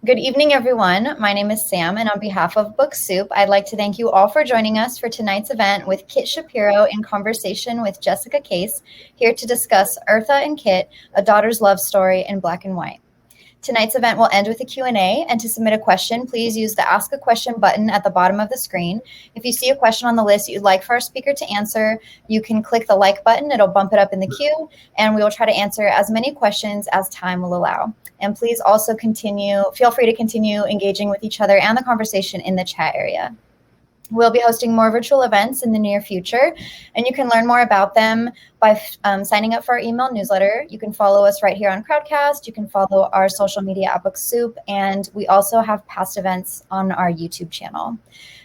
Good evening, everyone. My name is Sam, and on behalf of Book Soup, I'd like to thank you all for joining us for tonight's event with Kitt Shapiro in conversation with Jessica Case, here to discuss Eartha and Kitt, A Daughter's Love Story in Black and White. Tonight's event will end with a Q&A, and to submit a question, please use the Ask a Question button at the bottom of the screen. If you see a question on the list you'd like for our speaker to answer, you can click the like button. It'll bump it up in the queue, and we will try to answer as many questions as time will allow. And please also feel free to continue engaging with each other and the conversation in the chat area. We'll be hosting more virtual events in the near future, and you can learn more about them by signing up for our email newsletter. You can follow us right here on Crowdcast. You can follow our social media at Book Soup, and we also have past events on our YouTube channel.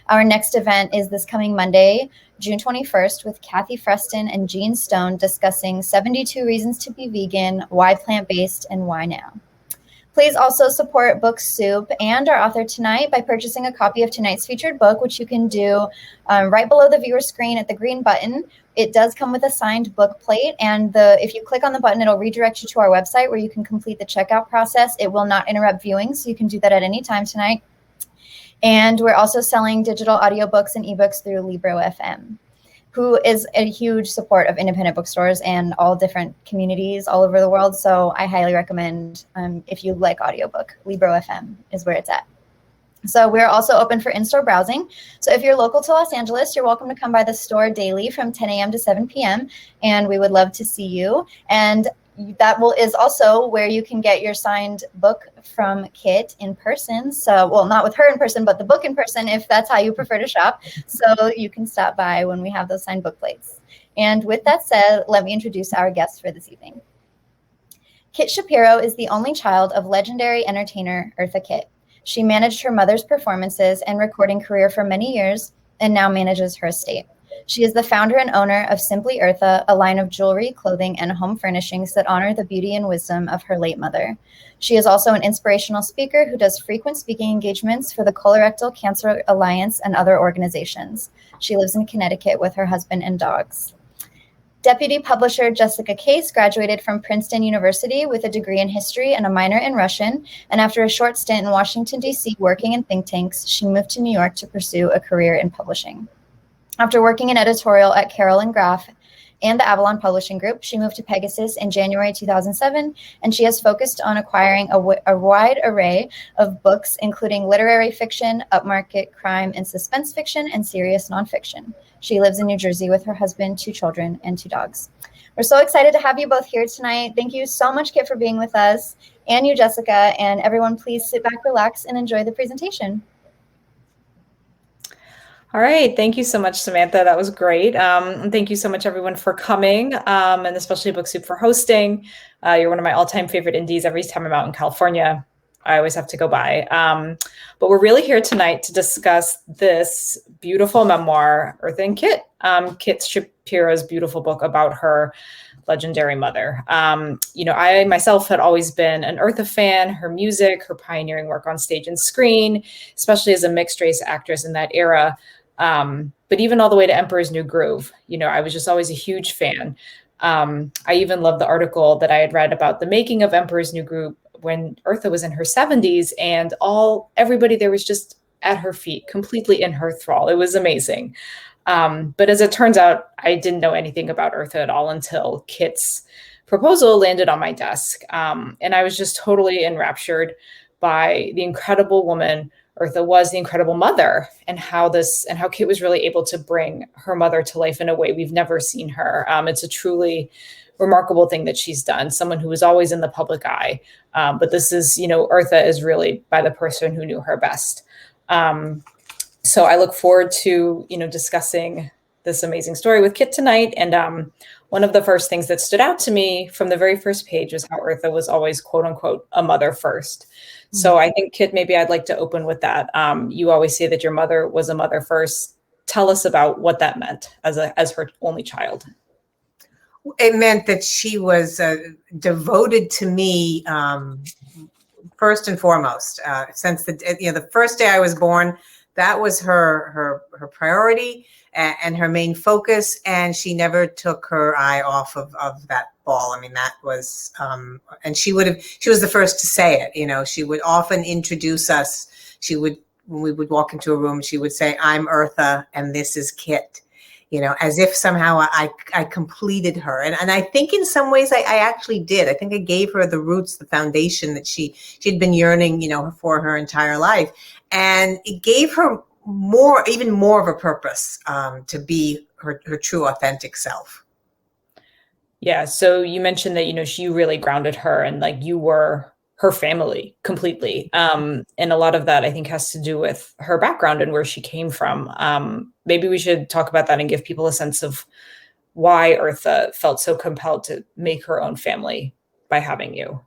Our next event is this coming Monday, June 21st, with Kathy Freston and Jean Stone discussing 72 reasons to be vegan, why plant-based, and why now. Please also support Book Soup and our author tonight by purchasing a copy of tonight's featured book, which you can do right below the viewer screen at the green button. It does come with a signed book plate, and if you click on the button, it'll redirect you to our website where you can complete the checkout process. It will not interrupt viewing, so you can do that at any time tonight. And we're also selling digital audiobooks and ebooks through Libro FM, who is a huge support of independent bookstores and all different communities all over the world. So I highly recommend, if you like audiobook, Libro FM is where it's at. So we're also open for in-store browsing. So if you're local to Los Angeles, you're welcome to come by the store daily from 10 a.m. to 7 p.m. And we would love to see you. And that is also where you can get your signed book from Kitt in person. So, well, not with her in person, but the book in person, if that's how you prefer to shop. So you can stop by when we have those signed book plates. And with that said, let me introduce our guest for this evening. Kitt Shapiro is the only child of legendary entertainer Eartha Kitt. She managed her mother's performances and recording career for many years and now manages her estate. She is the founder and owner of Simply Eartha, a line of jewelry, clothing, and home furnishings that honor the beauty and wisdom of her late mother. She is also an inspirational speaker who does frequent speaking engagements for the Colorectal Cancer Alliance and other organizations. She lives in Connecticut with her husband and dogs. Deputy publisher Jessica Case graduated from Princeton University with a degree in history and a minor in Russian, and after a short stint in Washington, D.C. working in think tanks, she moved to New York to pursue a career in publishing. After working in editorial at Carroll and Graf and the Avalon Publishing Group, she moved to Pegasus in January 2007, and she has focused on acquiring a wide array of books, including literary fiction, upmarket crime and suspense fiction, and serious nonfiction. She lives in New Jersey with her husband, 2 children, and 2 dogs. We're so excited to have you both here tonight. Thank you so much, Kitt, for being with us, and you, Jessica, and everyone, please sit back, relax, and enjoy the presentation. All right. Thank you so much, Samantha. That was great. And thank you so much, everyone, for coming, and especially Book Soup for hosting. You're one of my all-time favorite indies. Every time I'm out in California, I always have to go by. But we're really here tonight to discuss this beautiful memoir, Eartha and Kitt, Kitt Shapiro's beautiful book about her legendary mother. I myself had always been an Eartha fan, her music, her pioneering work on stage and screen, especially as a mixed race actress in that era. But even all the way to Emperor's New Groove, I was just always a huge fan. I even loved the article that I had read about the making of Emperor's New Groove when Eartha was in her 70s, and everybody there was just at her feet, completely in her thrall. It was amazing. But as it turns out, I didn't know anything about Eartha at all until Kitt's proposal landed on my desk. And I was just totally enraptured by the incredible woman Eartha was, the incredible mother, and how Kitt was really able to bring her mother to life in a way we've never seen her. It's a truly remarkable thing that she's done, someone who was always in the public eye. But this is, Eartha is really by the person who knew her best. So I look forward to, discussing this amazing story with Kitt tonight. And one of the first things that stood out to me from the very first page was how Eartha was always, quote unquote, a mother first. Mm-hmm. So I think, Kitt, maybe I'd like to open with that. You always say that your mother was a mother first. Tell us about what that meant as her only child. It meant that she was devoted to me first and foremost. Since the first day I was born, that was her priority. and her main focus, and she never took her eye off of that ball. I mean, that was, and she was the first to say it. You know, she would often introduce us. When we would walk into a room, she would say, "I'm Eartha, and this is Kitt." You know, as if somehow I completed her. And I think in some ways I actually did. I think I gave her the roots, the foundation that she'd been yearning, you know, for her entire life. And it gave her even more of a purpose to be her true, authentic self. Yeah. So you mentioned that, you know, she really grounded her and like you were her family completely. And a lot of that I think has to do with her background and where she came from. Maybe we should talk about that and give people a sense of why Eartha felt so compelled to make her own family by having you.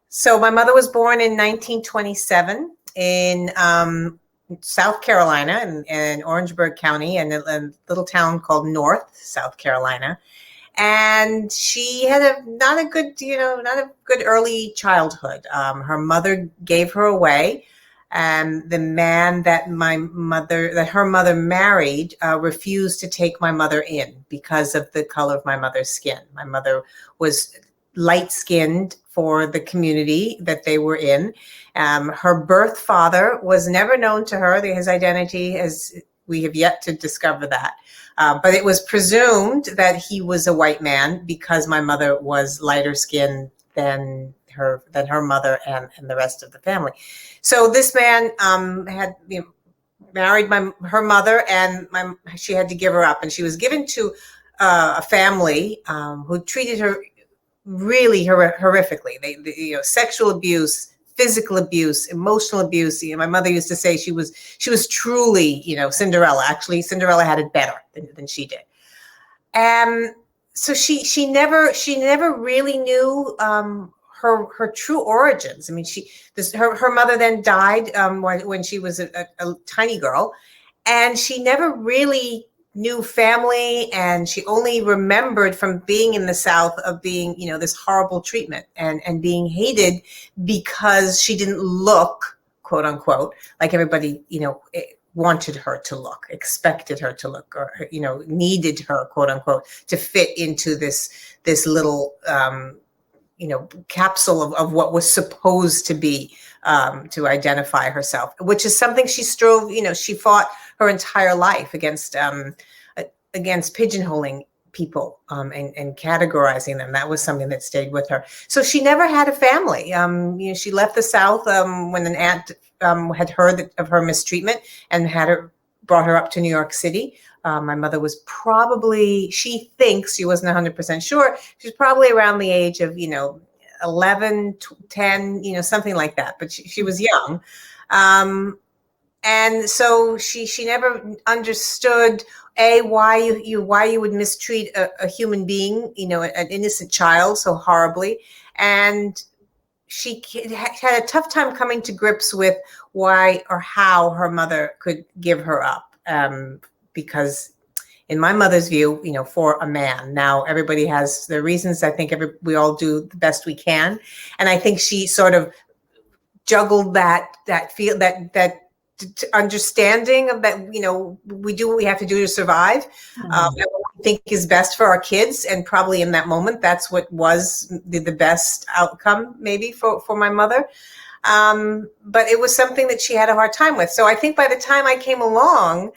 So my mother was born in 1927 in South Carolina in Orangeburg County, in a little town called North South Carolina. And she had not a good early childhood. Her mother gave her away. And the man that her mother married refused to take my mother in because of the color of my mother's skin. My mother was light-skinned for the community that they were in. Her birth father was never known to her. His identity, as we have yet to discover that. But it was presumed that he was a white man because my mother was lighter skinned than her mother and the rest of the family. So this man had married her mother, and she had to give her up, and she was given to a family who treated her really horrifically. They sexual abuse, physical abuse, emotional abuse. You know, my mother used to say she was truly, Cinderella. Actually, Cinderella had it better than she did. And so she never really knew her true origins. I mean, her mother then died when she was a tiny girl, and she never really knew family, and she only remembered from being in the South of being, this horrible treatment and being hated because she didn't look, quote unquote, like everybody, wanted her to look, expected her to look, or, needed her, quote unquote, to fit into this little, capsule of what was supposed to be to identify herself, which is something she strove, she fought her entire life against pigeonholing people and categorizing them. That was something that stayed with her. So she never had a family. She left the South when an aunt had heard of her mistreatment and brought her up to New York City. My mother was probably, she thinks, she wasn't 100% sure, she was probably around the age of, 11, 10, something like that. But she was young. And so she never understood why you would mistreat a human being, an innocent child so horribly. And she had a tough time coming to grips with why or how her mother could give her up. Because in my mother's view, for a man. Now everybody has their reasons. I think we all do the best we can. And I think she sort of juggled that understanding of that, we do what we have to do to survive, and what we think is best for our kids. And probably in that moment, that's what was the best outcome maybe for my mother. But it was something that she had a hard time with. So I think by the time I came along,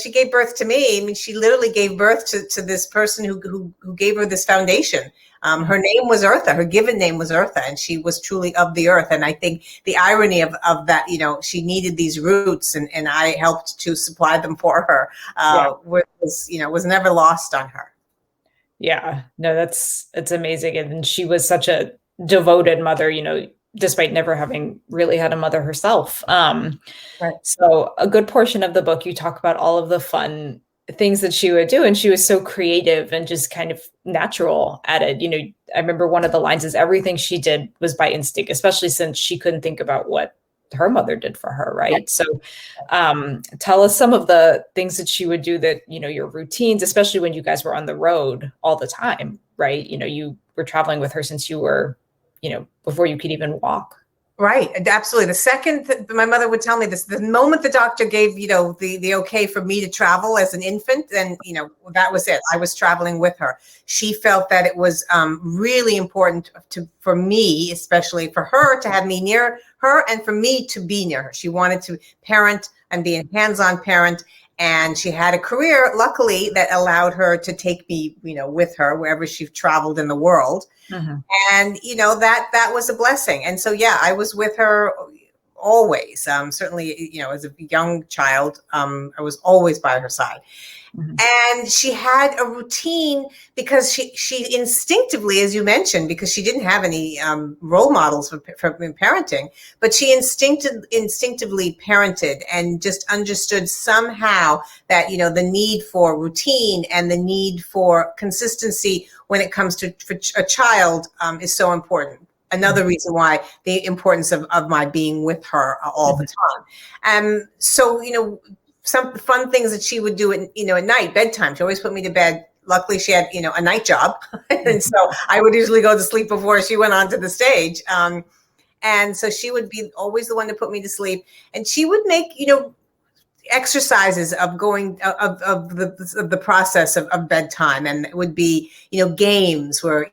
she gave birth to me. I mean, she literally gave birth to this person who gave her this foundation. Her name was Eartha. Her given name was Eartha, and she was truly of the earth. And I think the irony of that, she needed these roots, and I helped to supply them for her, was never lost on her. Yeah, no, it's amazing. And she was such a devoted mother, despite never having really had a mother herself. Right. So a good portion of the book, you talk about all of the fun things that she would do. And she was so creative and just kind of natural at it. I remember one of the lines is everything she did was by instinct, especially since she couldn't think about what her mother did for her. Right. So tell us some of the things that she would do that, your routines, especially when you guys were on the road all the time. Right. You were traveling with her since you were, before you could even walk. Right, absolutely. The second my mother would tell me this, the moment the doctor gave, the okay for me to travel as an infant, then, that was it. I was traveling with her. She felt that it was really important for me, especially for her, to have me near her and for me to be near her. She wanted to parent and be a hands-on parent. And she had a career, luckily, that allowed her to take me, with her wherever she traveled in the world. Mm-hmm. And, that was a blessing. And so, yeah, I was with her always. Certainly, as a young child, I was always by her side. Mm-hmm. And she had a routine because she instinctively, as you mentioned, because she didn't have any role models for parenting, but she instinctively parented and just understood somehow that, the need for routine and the need for consistency when it comes to for a child is so important. Another reason why the importance of my being with her all the time. So, some fun things that she would do at night, bedtime. She always put me to bed. Luckily, she had, a night job. And so I would usually go to sleep before she went onto the stage. And so she would be always the one to put me to sleep. And she would make, exercises of going of the process of bedtime, and it would be games where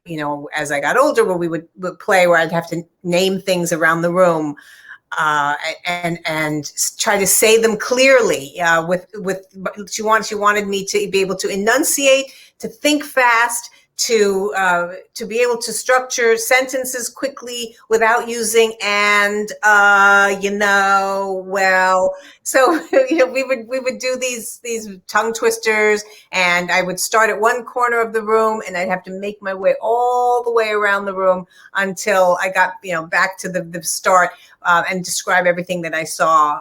as I got older, where we would play, where I'd have to name things around the room and try to say them clearly. She wanted me to be able to enunciate, to think fast, to be able to structure sentences quickly without using well. So we would do these tongue twisters, and I would start at one corner of the room, and I'd have to make my way all the way around the room until I got back to the start, and describe everything that I saw,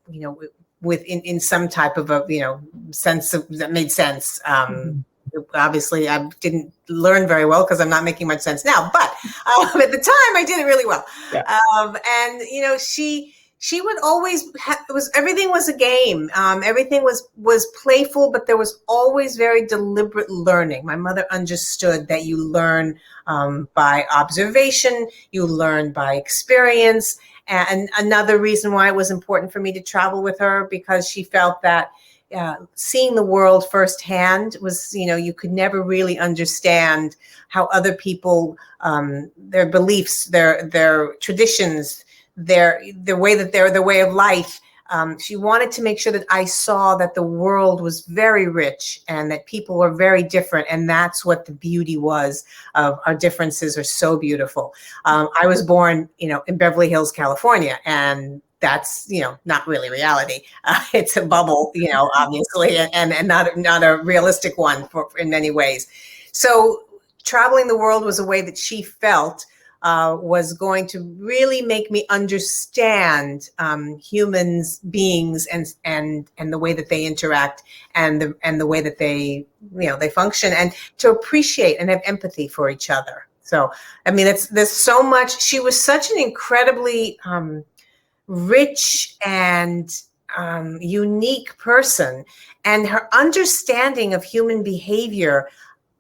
in some type of a sense that made sense. Obviously, I didn't learn very well because I'm not making much sense now. But at the time, I did it really well. Yeah. And she would always everything was a game. Everything was playful, but there was always very deliberate learning. My mother understood that you learn by observation, you learn by experience. And another reason why it was important for me to travel with her, because she felt that seeing the world firsthand was, you could never really understand how other people, their beliefs, their traditions, their way of life. She wanted to make sure that I saw that the world was very rich and that people were very different. And that's what the beauty was of our differences are so beautiful. I was born, in Beverly Hills, California, and that's, not really reality. It's a bubble, obviously, and not a realistic one in many ways. So traveling the world was a way that she felt was going to really make me understand humans, beings, and the way that they interact, and the way that they function, and to appreciate and have empathy for each other. So, I mean, there's so much. She was such an incredibly rich and unique person, and her understanding of human behavior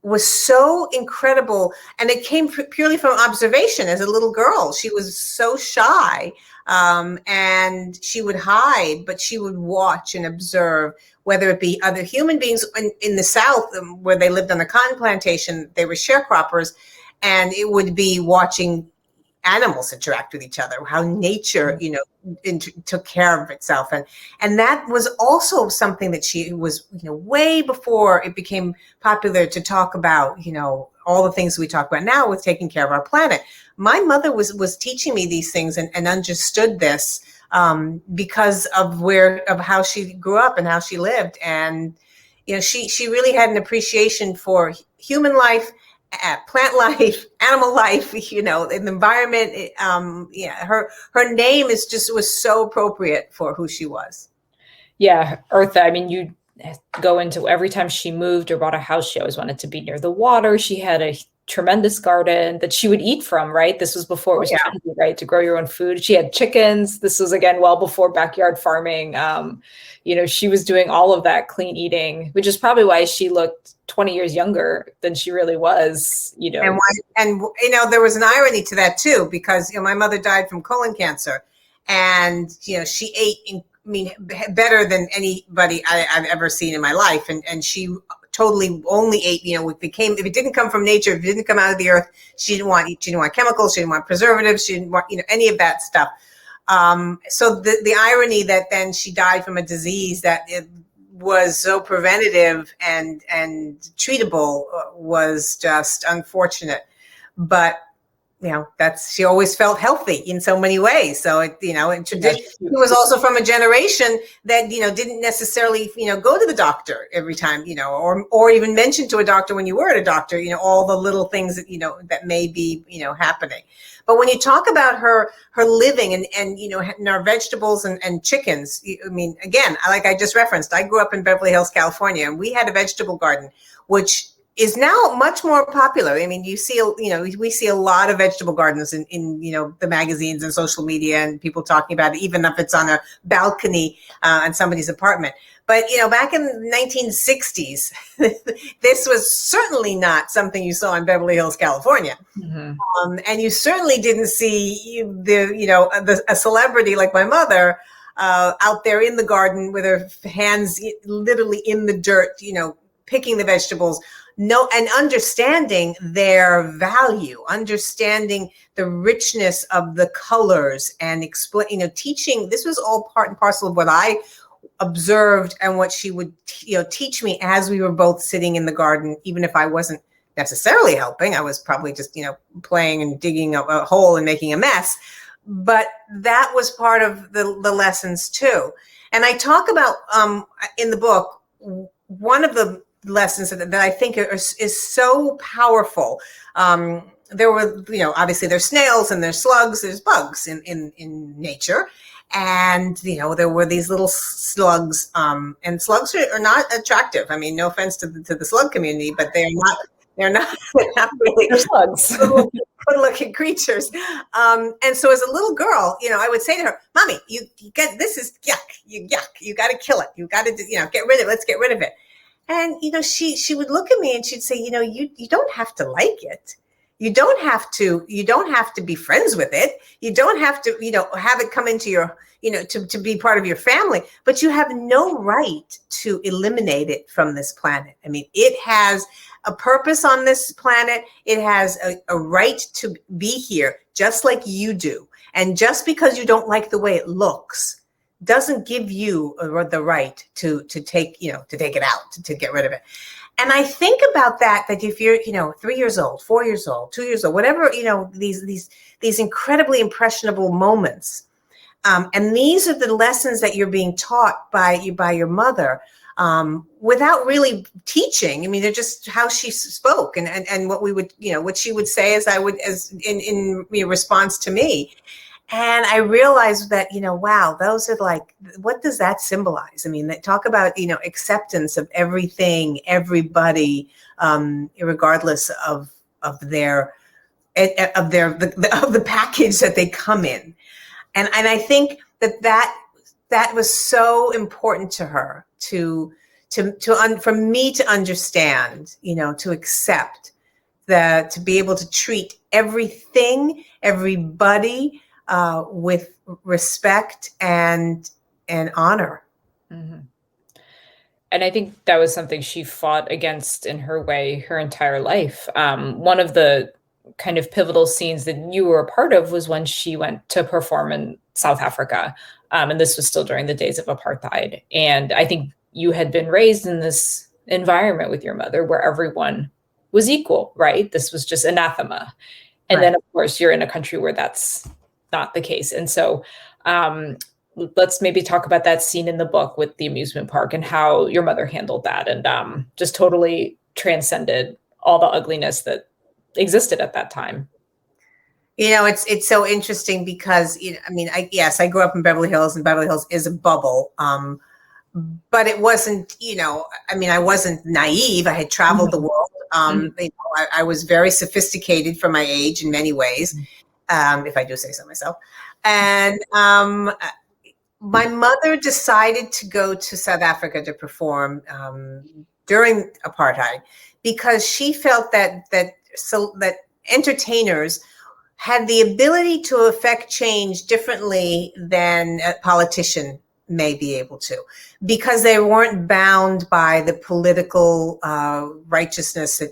was so incredible. And it came purely from observation. As a little girl, she was so shy, and she would hide, but she would watch and observe, whether it be other human beings in the South, where they lived on a cotton plantation. They were sharecroppers, and it would be watching animals interact with each other, how nature, took care of itself. And that was also something that she was, way before it became popular to talk about, all the things we talk about now with taking care of our planet. My mother was teaching me these things and understood this because of how she grew up and how she lived. And, she really had an appreciation for human life, plant life, animal life, in the environment. Her name was so appropriate for who she was. Yeah, Eartha, I mean, you go into every time she moved or bought a house, she always wanted to be near the water. She had a tremendous garden that she would eat from, right? This was before it was trendy, right? To grow your own food. She had chickens. This was, again, well before backyard farming. She was doing all of that clean eating, which is probably why she looked 20 years younger than she really was, And there was an irony to that too, because, my mother died from colon cancer, and, she ate, better than anybody I've ever seen in my life. And she totally only ate, if it didn't come from nature, if it didn't come out of the earth, she didn't want chemicals, she didn't want preservatives, she didn't want, any of that stuff. So the irony that then she died from a disease that it was so preventative and treatable was just unfortunate. But she always felt healthy in so many ways. So in tradition, it was also from a generation that didn't necessarily go to the doctor every time, or even mention to a doctor when you were at a doctor, all the little things that that may be happening. But when you talk about her living and our vegetables and chickens, again, like I just referenced, I grew up in Beverly Hills, California, and we had a vegetable garden, which is now much more popular. You see, we see a lot of vegetable gardens in the magazines and social media, and people talking about it, even if it's on a balcony in somebody's apartment. But, back in the 1960s, this was certainly not something you saw in Beverly Hills, California. Mm-hmm. And you certainly didn't see a celebrity like my mother out there in the garden with her hands literally in the dirt, picking the vegetables. And understanding their value, understanding the richness of the colors, and teaching. This was all part and parcel of what I observed and what she would, teach me as we were both sitting in the garden, even if I wasn't necessarily helping. I was probably just, playing and digging a hole and making a mess. But that was part of the lessons too. And I talk about in the book, one of the lessons that I think is so powerful. There were, obviously there's snails and there's slugs, there's bugs in nature. And, there were these little slugs, and slugs are not attractive. No offense to the slug community, but they're not really they're slugs. Good-looking creatures. And so as a little girl, I would say to her, Mommy, this is yuck. You got to kill it. You got to, get rid of it. Let's get rid of it. And, she would look at me and she'd say, you don't have to like it. You don't have to be friends with it. You don't have to, have it come into your, to be part of your family, but you have no right to eliminate it from this planet. It has a purpose on this planet. It has a right to be here just like you do. And just because you don't like the way it looks doesn't give you the right to take it out, to get rid of it. And I think about that if you're, 3 years old, 4 years old, 2 years old, whatever, these incredibly impressionable moments. And these are the lessons that you're being taught by your mother, without really teaching. They're just how she spoke and what we would, what she would say as in response to me. And I realized that, wow, those are like, what does that symbolize? They talk about, acceptance of everything, everybody, regardless of the package that they come in. And I think that was so important to her for me to understand, to accept that, to be able to treat everything, everybody, with respect and honor. Mm-hmm. And I think that was something she fought against in her way her entire life. One of the kind of pivotal scenes that you were a part of was when she went to perform in South Africa. And this was still during the days of apartheid. And I think you had been raised in this environment with your mother where everyone was equal, right? This was just anathema. And right. Then, of course, you're in a country where that's not the case. And so let's maybe talk about that scene in the book with the amusement park and how your mother handled that and just totally transcended all the ugliness that existed at that time. It's so interesting because, I grew up in Beverly Hills, and Beverly Hills is a bubble. But it wasn't, I wasn't naive. I had traveled the world. I was very sophisticated for my age in many ways, if I do say so myself. And my mother decided to go to South Africa to perform during apartheid because she felt that entertainers had the ability to affect change differently than a politician may be able to, because they weren't bound by the political righteousness that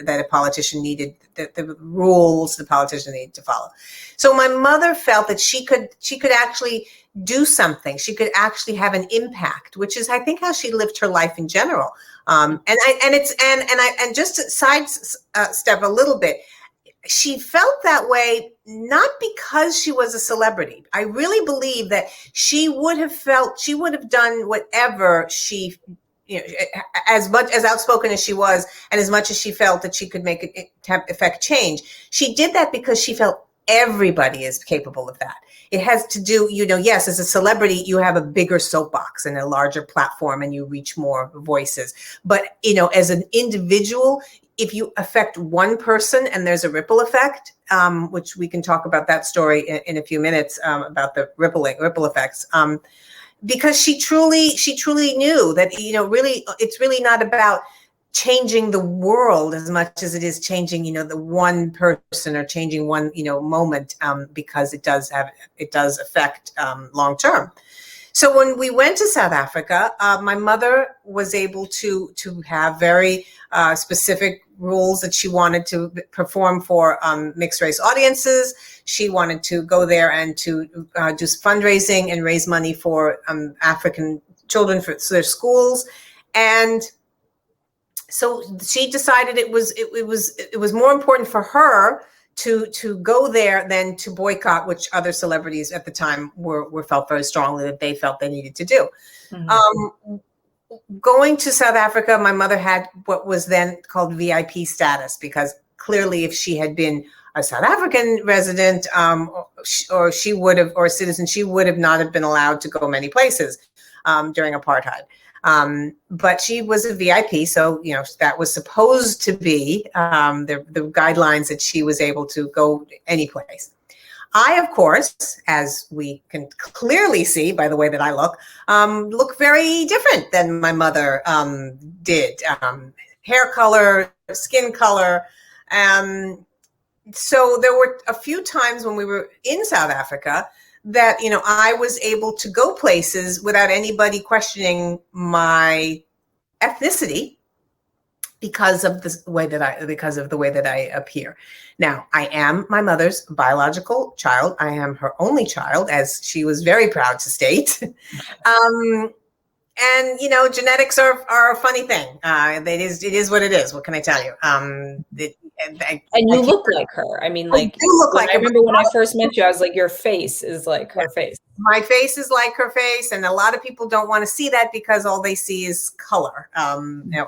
that a politician needed, the rules the politician needed to follow. So my mother felt that she could actually do something. She could actually have an impact, which is, I think, how she lived her life in general. And just to sidestep a little bit, she felt that way not because she was a celebrity. I really believe that she would have done whatever she, as much as outspoken as she was, and as much as she felt that she could make it affect change. She did that because she felt everybody is capable of that. It has to do, yes, as a celebrity, you have a bigger soapbox and a larger platform and you reach more voices. But, as an individual, if you affect one person and there's a ripple effect, which we can talk about that story in a few minutes, about the ripple effects, because she truly knew that, really, it's really not about changing the world as much as it is changing, the one person or changing one, moment, because it does affect long term. So when we went to South Africa, my mother was able to have very specific rules that she wanted to perform for mixed race audiences. She wanted to go there and to do fundraising and raise money for African children for their schools. And so she decided it was more important for her to go there than to boycott, which other celebrities at the time were felt very strongly that they felt they needed to do. Mm-hmm. Going to South Africa, my mother had what was then called VIP status, because clearly if she had been a South African resident or she would have, or a citizen, she would have not have been allowed to go many places during apartheid. But she was a VIP, so that was supposed to be the guidelines that she was able to go any place. I, of course, as we can clearly see by the way that I look very different than my mother did. Hair color, skin color. So there were a few times when we were in South Africa that, I was able to go places without anybody questioning my ethnicity because of the way that I appear. Now, I am my mother's biological child. I am her only child, as she was very proud to state. And genetics are a funny thing. It is what it is. What can I tell you? And you look like her. I mean, like, you look like I remember when I first met you, I was like, your face is like her face. My face is like her face, and a lot of people don't want to see that because all they see is color,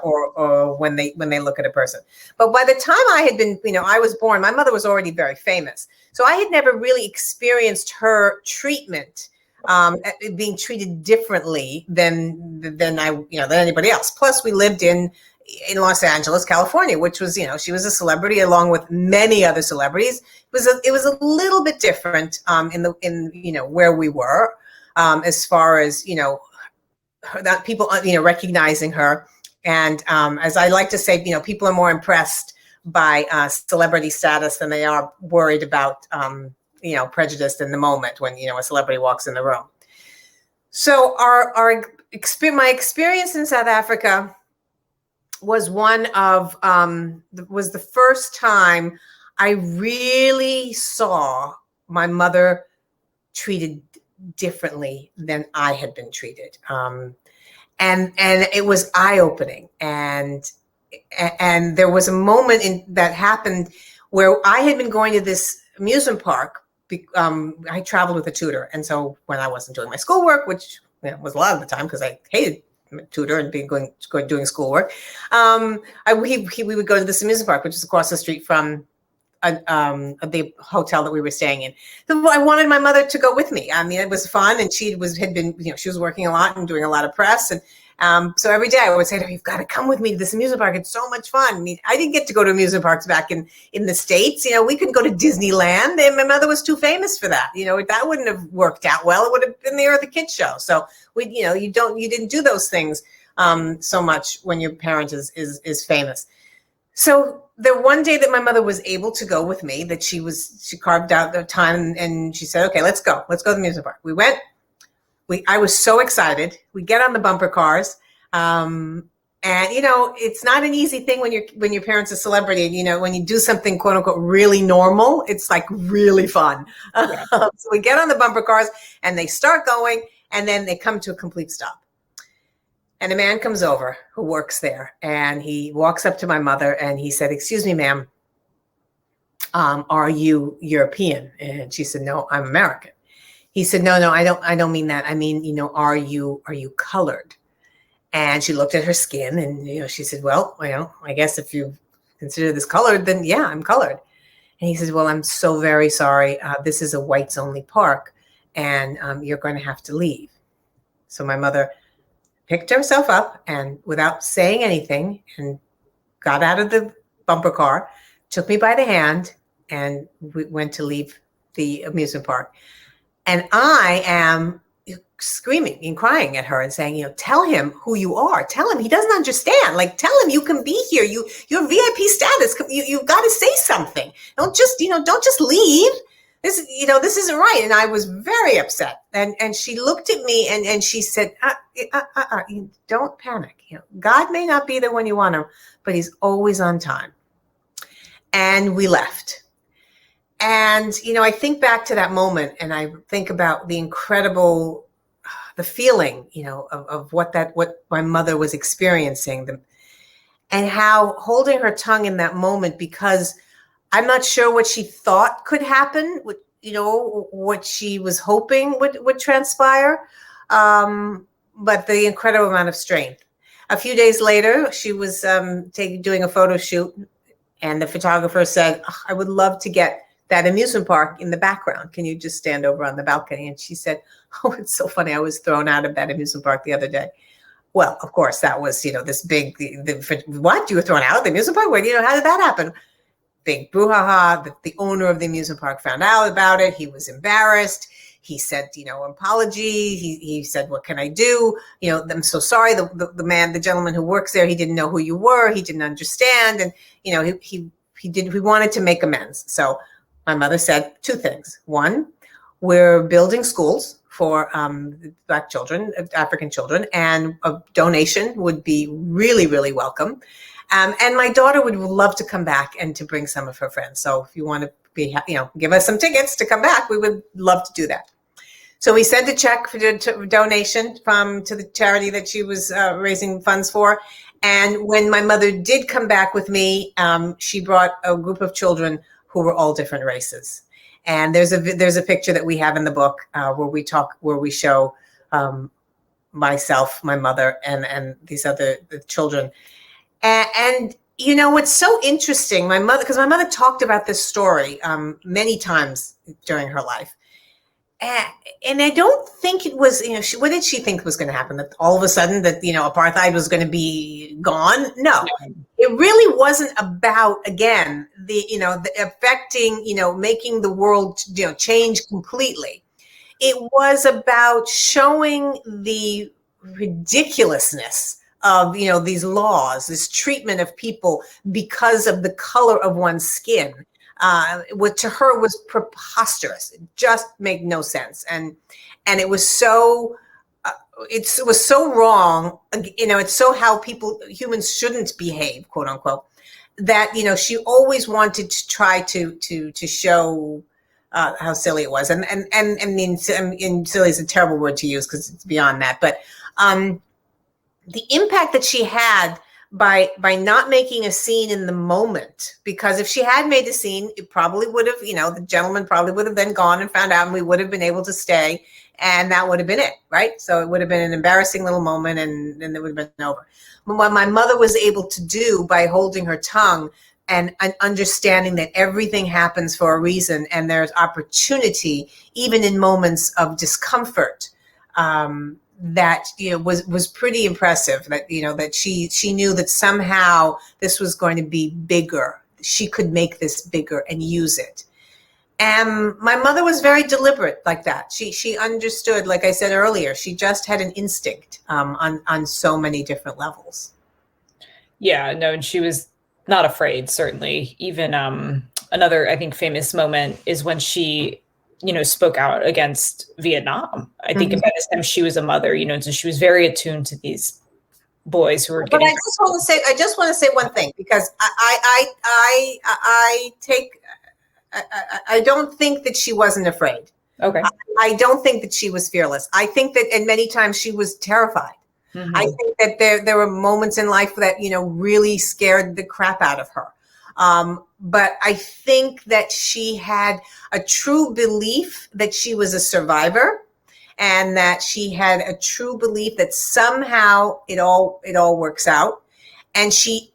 or when they look at a person. But by the time I had been, I was born, my mother was already very famous, so I had never really experienced her treatment, being treated differently than anybody else. Plus, we lived in Los Angeles, California, which was, she was a celebrity along with many other celebrities. It was a little bit different in where we were, as far as that people recognizing her. And as I like to say, people are more impressed by celebrity status than they are worried about prejudice in the moment when a celebrity walks in the room. So my experience in South Africa was was the first time I really saw my mother treated differently than I had been treated. And it was eye-opening. And there was a moment that happened where I had been going to this amusement park. I traveled with a tutor. And so when I wasn't doing my schoolwork, which was a lot of the time because I hated tutor and doing schoolwork, we would go to this amusement park, which is across the street from the hotel that we were staying in. So I wanted my mother to go with me. I mean, it was fun, and she was working a lot and doing a lot of press, So every day I would say to her, you've got to come with me to this amusement park. It's so much fun. I mean, I didn't get to go to amusement parks back in the States. We couldn't go to Disneyland, and my mother was too famous for that. That wouldn't have worked out well. It would have been the Eartha Kitt show. So you didn't do those things so much when your parent is famous. So the one day that my mother was able to go with me, that she carved out the time and she said, okay, let's go to the amusement park. We went. I was so excited. We get on the bumper cars. And it's not an easy thing when your parents are a celebrity, and when you do something quote unquote really normal, it's like really fun. Yeah. So we get on the bumper cars and they start going, and then they come to a complete stop. And a man comes over who works there, and he walks up to my mother and he said, excuse me, ma'am, are you European? And she said, no, I'm American. He said, no, I don't mean that. I mean, are you colored? And she looked at her skin and, she said, well, I guess if you consider this colored, then yeah, I'm colored. And he says, well, I'm so very sorry. This is a whites only park, and you're going to have to leave. So my mother picked herself up and without saying anything and got out of the bumper car, took me by the hand, and we went to leave the amusement park. And I am screaming and crying at her and saying, tell him who you are. Tell him he doesn't understand. Like, tell him you can be here. Your VIP status. You've got to say something. Don't just leave. This isn't right. And I was very upset. And she looked at me and she said, don't panic. God may not be there when you want him, but he's always on time. And we left. And, I think back to that moment and I think about the incredible, the feeling, of what my mother was experiencing, and how holding her tongue in that moment, because I'm not sure what she thought could happen, what she was hoping would transpire, but the incredible amount of strength. A few days later, she was doing a photo shoot, and the photographer said, I would love to get that amusement park in the background. Can you just stand over on the balcony? And she said, oh, it's so funny. I was thrown out of that amusement park the other day. Well, of course, that was, this big, what? You were thrown out of the amusement park? Well, how did that happen? Big brouhaha. The owner of the amusement park found out about it. He was embarrassed. He said, apology. He said, what can I do? I'm so sorry. The gentleman who works there, he didn't know who you were. He didn't understand. And, he wanted to make amends. So my mother said two things. One, we're building schools for Black children, African children, and a donation would be really, really welcome. And my daughter would love to come back and to bring some of her friends. So if you want to give us some tickets to come back, we would love to do that. So we sent a check for donation to the charity that she was raising funds for. And when my mother did come back with me, she brought a group of children who were all different races. And there's a picture that we have in the book where we show myself, my mother, and these other children. And what's so interesting, because my mother talked about this story many times during her life. And I don't think it was, what did she think was going to happen? That all of a sudden that, apartheid was going to be gone? No, it really wasn't about, again, the affecting, making the world, change completely. It was about showing the ridiculousness of, these laws, this treatment of people because of the color of one's skin. What to her was preposterous. It just made no sense. And it was so, it was so wrong. It's so how humans shouldn't behave, quote unquote, that, she always wanted to try to show how silly it was. And silly is a terrible word to use because it's beyond that. But the impact that she had by not making a scene in the moment, because if she had made a scene, it probably would have, the gentleman probably would have then gone and found out, and we would have been able to stay, and that would have been it, right? So it would have been an embarrassing little moment, and it would have been over. But what my mother was able to do by holding her tongue and understanding that everything happens for a reason, and there's opportunity even in moments of discomfort, that was pretty impressive. That that she knew that somehow this was going to be bigger. She could make this bigger and use it. And my mother was very deliberate like that. She understood, like I said earlier, she just had an instinct on so many different levels. Yeah, no, and she was not afraid, certainly. Even another, I think, famous moment is when she, spoke out against Vietnam. I think by this time she was a mother, and so she was very attuned to these boys who were getting. But I just want to say one thing, because I don't think that she wasn't afraid. Okay. I don't think that she was fearless. I think that, and many times she was terrified. Mm-hmm. I think that there were moments in life that, really scared the crap out of her. But I think that she had a true belief that she was a survivor, and that she had a true belief that somehow it all works out. And she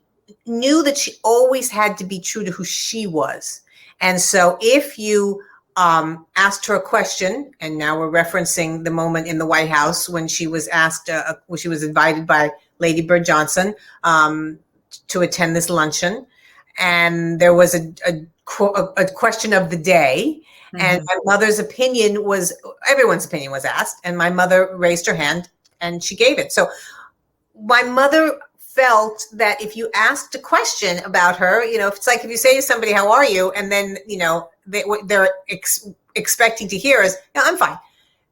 knew that she always had to be true to who she was. And so if you asked her a question, and now we're referencing the moment in the White House when she was asked, when she was invited by Lady Bird Johnson to attend this luncheon, and there was a question of the day, and my mother's opinion was, everyone's opinion was asked, and my mother raised her hand and she gave it. So my mother felt that if you asked a question about her, it's like if you say to somebody, "How are you?" and then they're expecting to hear is, "No, I'm fine."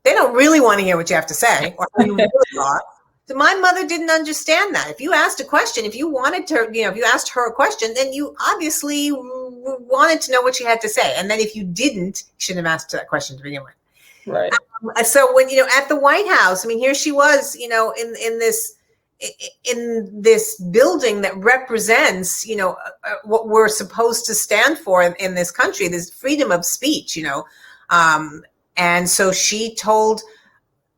They don't really want to hear what you have to say, or how you really are. So my mother didn't understand that. If you asked a question, if you wanted to, if you asked her a question, then you obviously wanted to know what she had to say. And then if you didn't, you shouldn't have asked that question to begin with. Right. So when at the White House, I mean, here she was, in this building that represents, what we're supposed to stand for in this country, this freedom of speech, and so she told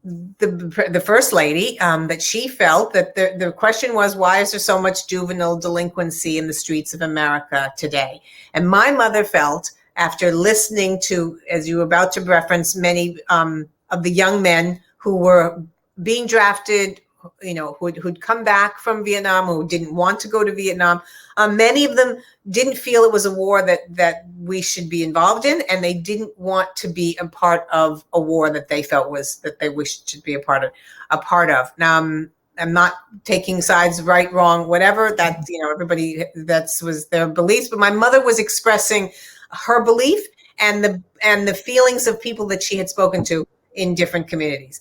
the first lady that she felt that the question was, why is there so much juvenile delinquency in the streets of America today? And my mother felt, after listening to, as you were about to reference, many of the young men who were being drafted, who'd come back from Vietnam, who didn't want to go to Vietnam. Many of them didn't feel it was a war that we should be involved in, and they didn't want to be a part of a war that they felt that they wished to be a part of. Now, I'm not taking sides, right, wrong, whatever. That everybody, was their beliefs. But my mother was expressing her belief and the feelings of people that she had spoken to in different communities.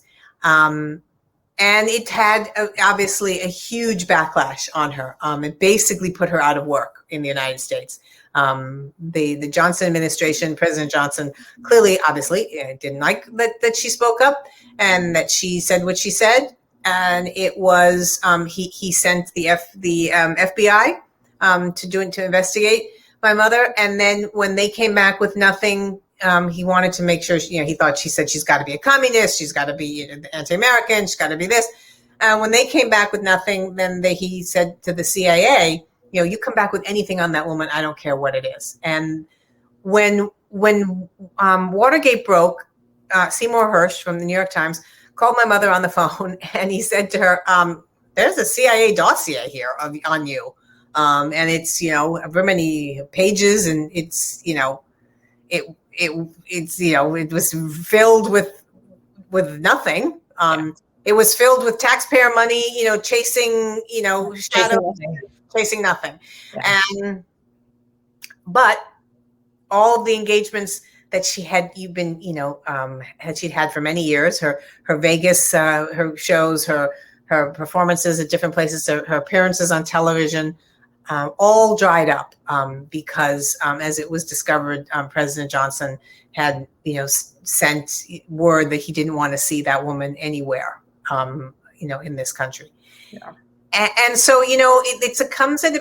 And it had obviously a huge backlash on her. It basically put her out of work in the United States. The Johnson administration, President Johnson, clearly, obviously, didn't like that she spoke up and that she said what she said. And it was he sent the FBI to investigate my mother. And then when they came back with nothing, he wanted to make sure, he thought she said she's got to be a communist, she's got to be anti-American, she's got to be this. And when they came back with nothing, then he said to the CIA, you come back with anything on that woman, I don't care what it is. And when Watergate broke, Seymour Hersh from the New York Times called my mother on the phone, and he said to her, there's a CIA dossier here on you. And it's, however many pages, and it's, it was filled with nothing. It was filled with taxpayer money, chasing, shadows, chasing nothing. Yeah. But all of the engagements that she had she'd had for many years, her Vegas, her shows, her performances at different places, her appearances on television, all dried up because, as it was discovered, President Johnson had, sent word that he didn't want to see that woman anywhere, in this country. Yeah. And so, it comes at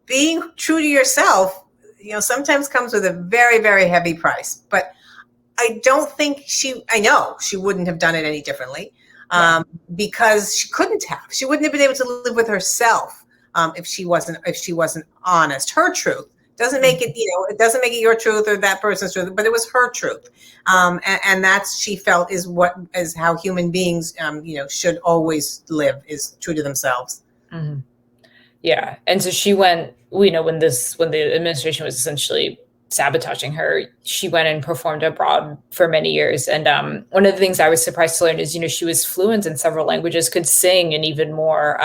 being true to yourself, sometimes comes with a very, very heavy price. But I don't think I know she wouldn't have done it any differently, because she couldn't have. She wouldn't have been able to live with herself if she wasn't honest. Her truth, Doesn't make it, it doesn't make it your truth or that person's truth, but it was her truth. And that's, she felt, is how human beings, should always live, is true to themselves. Mm-hmm. Yeah. And so she went, when the administration was essentially sabotaging her, she went and performed abroad for many years. And one of the things I was surprised to learn is, she was fluent in several languages, could sing, and even more.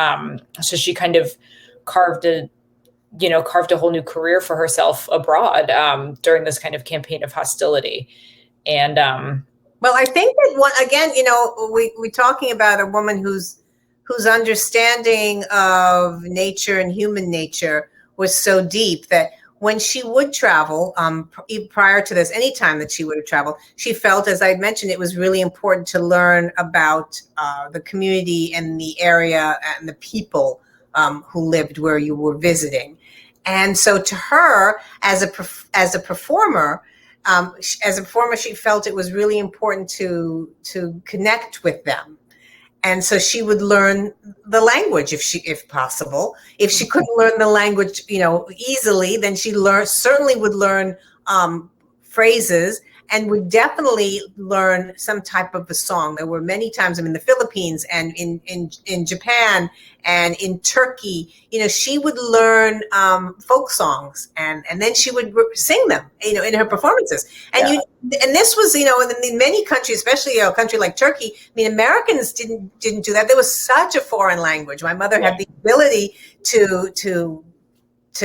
So she kind of carved a whole new career for herself abroad during this kind of campaign of hostility. And well, I think that we're talking about a woman whose understanding of nature and human nature was so deep that when she would travel, prior to this, any time that she would have traveled, she felt, as I mentioned, it was really important to learn about the community and the area and the people who lived where you were visiting. And so to her, as a performer, she felt it was really important to connect with them. And so she would learn the language if possible. If she couldn't learn the language, easily, then she certainly would learn phrases, and would definitely learn some type of a song. There were many times, in the Philippines and in Japan and in Turkey, she would learn folk songs, and then she would sing them, in her performances. And and this was, in many countries, especially a country like Turkey, Americans didn't do that. There was such a foreign language. My mother had the ability to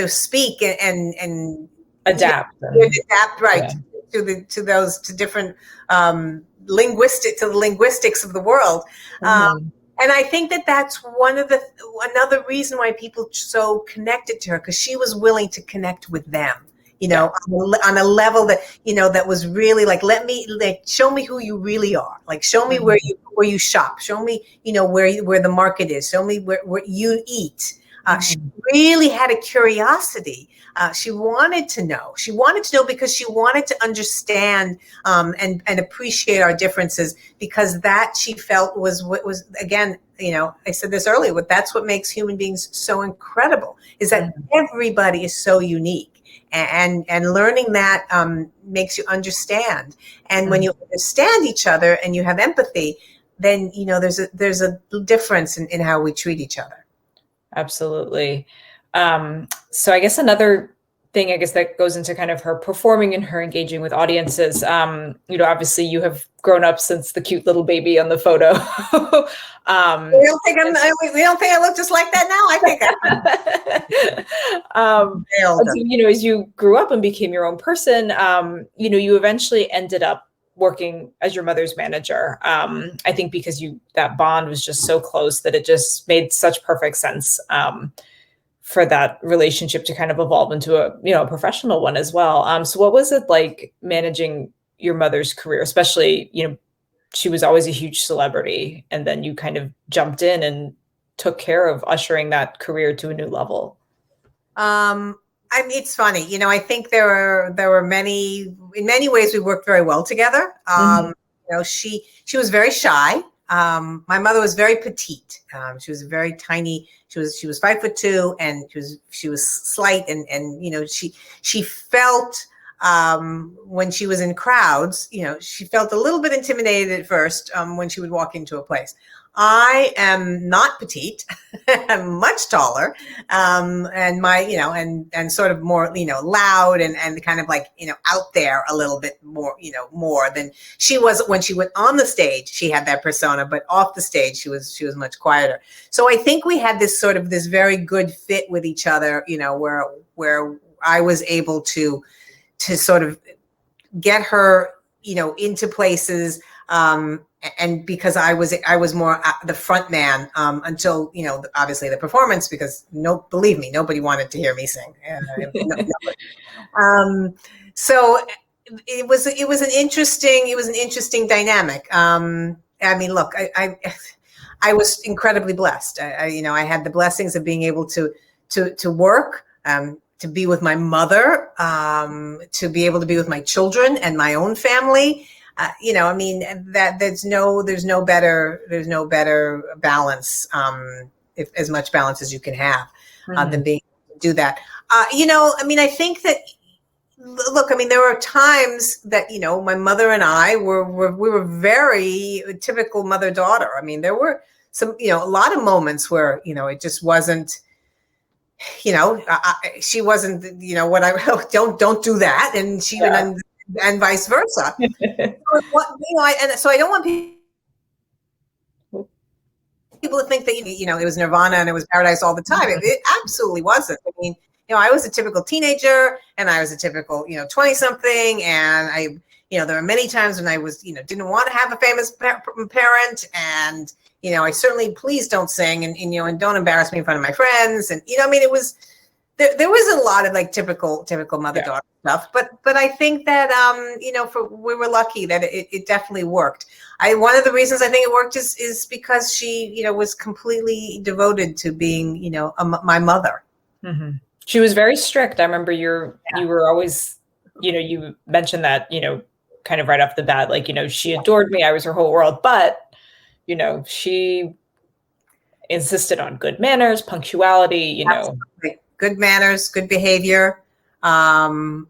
speak and adapt. Adapt, right. Yeah. to different linguistics of the world. Mm-hmm. And I think that that's another reason why people so connected to her, because she was willing to connect with them, on a level that, that was really show me who you really are. Show me where you shop. Show me, where the market is. Show me where you eat. She really had a curiosity. She wanted to know. She wanted to know because she wanted to understand and appreciate our differences, because that, she felt, was what was, again, I said this earlier, that's what makes human beings so incredible, is that everybody is so unique. And learning that makes you understand. And when you understand each other and you have empathy, then, there's a difference in how we treat each other. Absolutely. So I guess another thing, that goes into kind of her performing and her engaging with audiences. Obviously you have grown up since the cute little baby on the photo. We don't think I look just like that now. I think as you grew up and became your own person, you eventually ended up working as your mother's manager. I think because that bond was just so close that it just made such perfect sense for that relationship to kind of evolve into a professional one as well. So what was it like managing your mother's career, especially, she was always a huge celebrity, and then you kind of jumped in and took care of ushering that career to a new level? It's funny, I think there were in many ways we worked very well together. She was very shy. My mother was very petite. She was very tiny. She was 5'2", and she was slight, and she felt, when she was in crowds, she felt a little bit intimidated at first when she would walk into a place. I am not petite. I'm much taller, and my, and sort of more, loud and kind of out there a little bit more, more than she was when she went on the stage. She had that persona, but off the stage, she was much quieter. So I think we had this very good fit with each other, where I was able to sort of get her, into places, and because I was more the front man until obviously the performance, because believe me, nobody wanted to hear me sing. So it was an interesting dynamic. Look, I was incredibly blessed. I had the blessings of being able to work, to be with my mother, to be able to be with my children and my own family. That there's no better balance, if as much balance as you can have, than being able to do that. I think that, look, there were times that, my mother and I we were very typical mother-daughter. There were some, a lot of moments where, it just wasn't, she wasn't, what I don't do that. And she would, and vice versa. So I don't want people to think that, it was nirvana and it was paradise all the time. It absolutely wasn't. I was a typical teenager and I was a typical, 20 something. And I, there were many times when I was, didn't want to have a famous parent. And, I certainly, please don't sing and don't embarrass me in front of my friends. And, it was, there was a lot of like typical mother-daughter stuff. But I think that, we were lucky that it definitely worked. One of the reasons I think it worked is because she, was completely devoted to being, my mother. Mm-hmm. She was very strict. I remember you were always, you mentioned that, kind of right off the bat, like, she adored me. I was her whole world. But, she insisted on good manners, punctuality, Absolutely. Good manners, good behavior. It's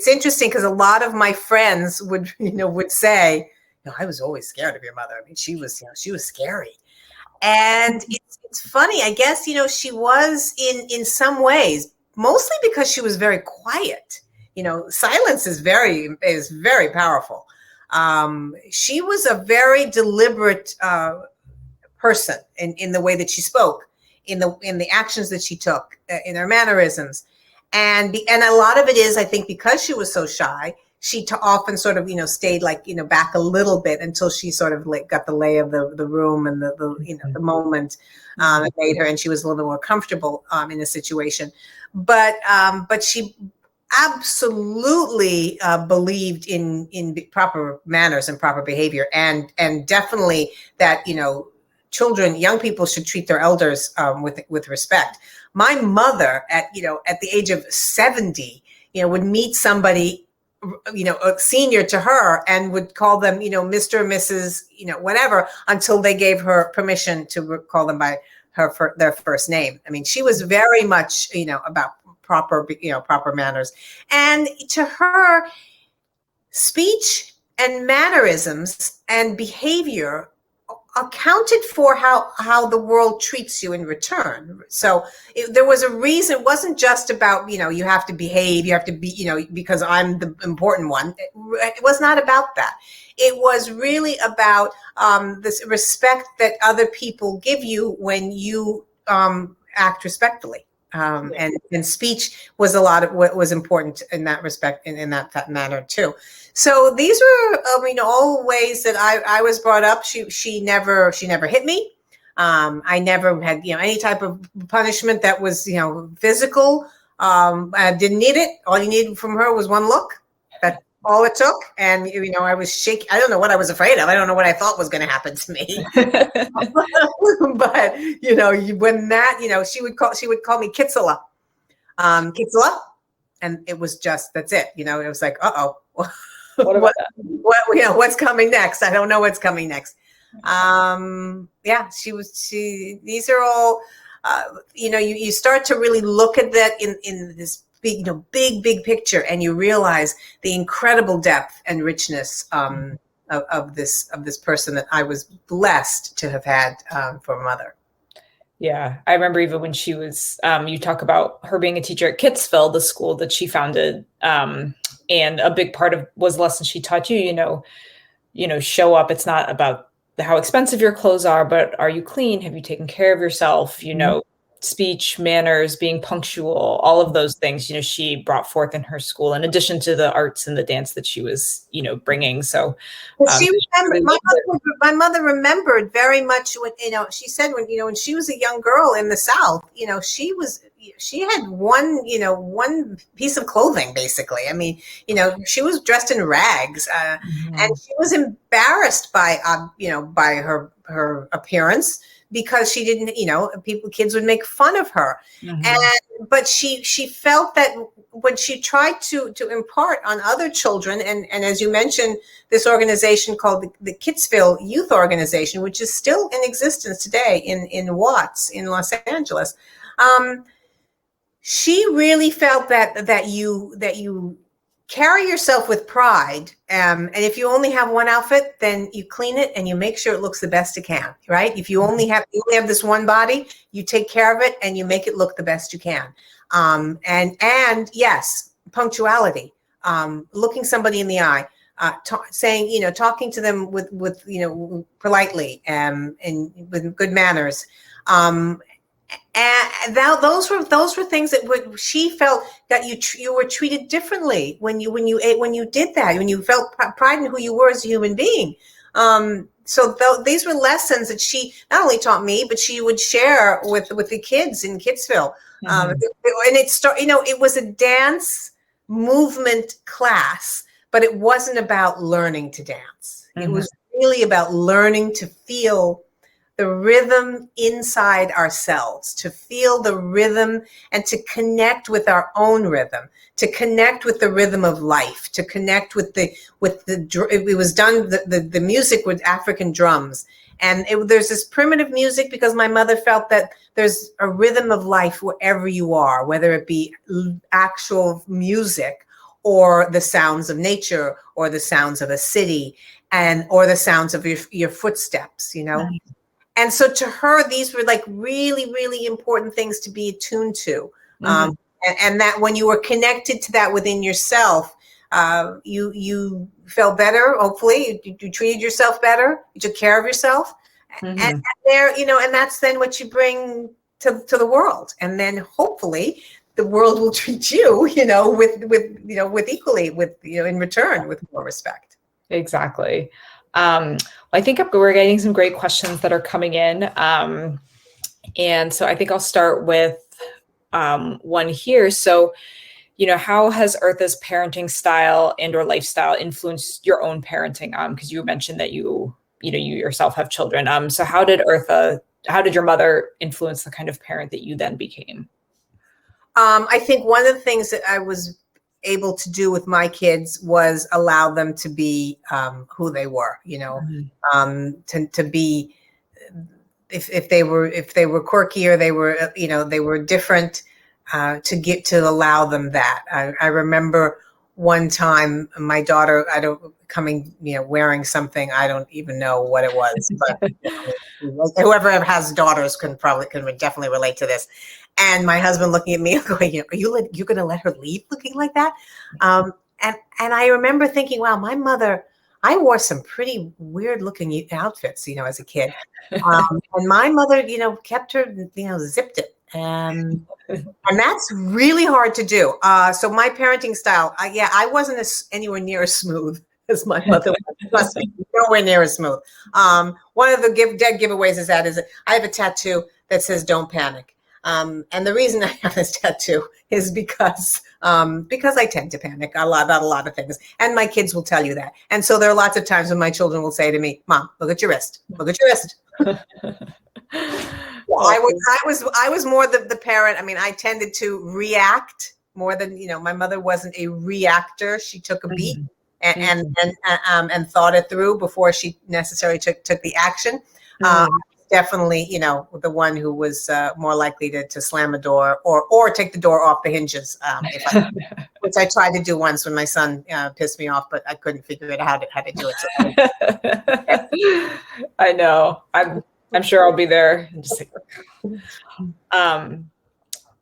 interesting because a lot of my friends would say, I was always scared of your mother. She was scary. And it's funny, I guess, she was in some ways, mostly because she was very quiet. Silence is very powerful. She was a very deliberate person in the way that she spoke, in the actions that she took, in her mannerisms. And a lot of it is, I think, because she was so shy, she often sort of, stayed like, back a little bit until she sort of like got the lay of the room and the moment that made her, and she was a little bit more comfortable in the situation. But she absolutely believed in proper manners and proper behavior, and definitely that, young people should treat their elders with respect. My mother at the age of 70, would meet somebody, a senior to her, and would call them, Mr., Mrs., whatever, until they gave her permission to call them by their first name. She was very much, about proper manners. And to her, speech and mannerisms and behavior accounted for how the world treats you in return. So there was a reason. It wasn't just about, you have to behave, you have to be, because I'm the important one. It was not about that. It was really about this respect that other people give you when you act respectfully. And speech was a lot of what was important in that respect, in that manner too. So these were, all ways that I was brought up. She never hit me. I never had, any type of punishment that was, physical. I didn't need it. All you needed from her was one look. That's all it took. And, I was shaking. I don't know what I was afraid of. I don't know what I thought was going to happen to me. But, when that, she would call me Kittsville. Kittsville. And it was just, that's it. It was like, uh-oh. What's coming next? I don't know what's coming next. These are all, you start to really look at that in this big, big picture, and you realize the incredible depth and richness of this person that I was blessed to have had for a mother. Yeah, I remember even when she was, you talk about her being a teacher at Kittsville, the school that she founded, and a big part of was the lesson she taught you, show up. It's not about how expensive your clothes are, but are you clean? Have you taken care of yourself? Speech, manners, being punctual, all of those things, she brought forth in her school, in addition to the arts and the dance that she was, bringing. So she remembered, my mother remembered very much when, she said when she was a young girl in the South, she had one piece of clothing, basically. She was dressed in rags, and she was embarrassed by her appearance, because she didn't, kids would make fun of her. But she felt that when she tried to impart on other children, and as you mentioned, this organization called the Kittsville Youth Organization, which is still in existence today in Watts in Los Angeles. she really felt that you carry yourself with pride. And if you only have one outfit, then you clean it and you make sure it looks the best it can, right? If you only have this one body, you take care of it and you make it look the best you can. And yes, punctuality, looking somebody in the eye, saying, talking to them with politely, and with good manners. And those were things that she felt that you were treated differently when you did that, when you felt pride in who you were as a human being. So these were lessons that she not only taught me, but she would share with the kids in Kittsville. And it was a dance movement class, but it wasn't about learning to dance. It was really about learning to feel the rhythm inside ourselves, to feel the rhythm and to connect with our own rhythm, to connect with the rhythm of life, to connect with the music with African drums. And there's this primitive music because my mother felt that there's a rhythm of life wherever you are, whether it be actual music or the sounds of nature or the sounds of a city or the sounds of your footsteps, Right. And so to her, these were like really, really important things to be attuned to. And that when you were connected to that within yourself, you felt better. Hopefully you treated yourself better. You took care of yourself. And there, and that's then what you bring to the world. And then hopefully the world will treat you, with equally, in return, with more respect. Exactly. I think we're getting some great questions that are coming in. And so I think I'll start with one here. So, how has Eartha's parenting style and or lifestyle influenced your own parenting? Because you mentioned that you yourself have children. So how did your mother influence the kind of parent that you then became? I think one of the things that I was able to do with my kids was allow them to be who they were, to be, if they were quirky or they were different, to allow them that. I remember one time my daughter, wearing something, I don't even know what it was, but whoever has daughters can definitely relate to this. And my husband looking at me going, are you going to let her leave looking like that? And I remember thinking, wow, my mother, I wore some pretty weird looking outfits, as a kid. And my mother, kept her, zipped it. And that's really hard to do. So my parenting style, I wasn't anywhere near as smooth as my mother was. Nowhere near as smooth. One of the dead giveaways is I have a tattoo that says "Don't panic," and the reason I have this tattoo is because I tend to panic about a lot of things, and my kids will tell you that. And so there are lots of times when my children will say to me, "Mom, look at your wrist. Look at your wrist." I was more the parent. I mean, I tended to react more than, my mother wasn't a reactor. She took a beat and thought it through before she necessarily took the action. Definitely, the one who was more likely to slam a door or take the door off the hinges, which I tried to do once when my son pissed me off, but I couldn't figure out how to do it. I know. I'm sure I'll be there.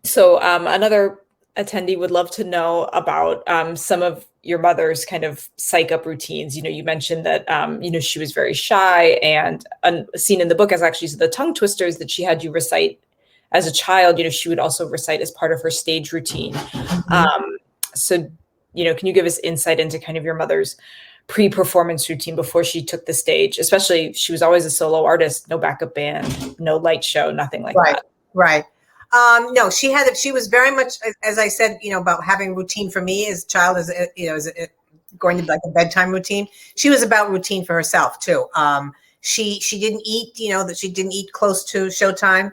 So another attendee would love to know about some of your mother's kind of psych up routines. You mentioned that, she was very shy, and seen in the book as actually the tongue twisters that she had you recite as a child, she would also recite as part of her stage routine. So, can you give us insight into kind of your mother's pre-performance routine before she took the stage? Especially, she was always a solo artist, no backup band, no light show, nothing like that. Right. No, she was very much, as I said, about having routine for me as a child, going to like a bedtime routine. She was about routine for herself too. She didn't eat, that she didn't eat close to showtime.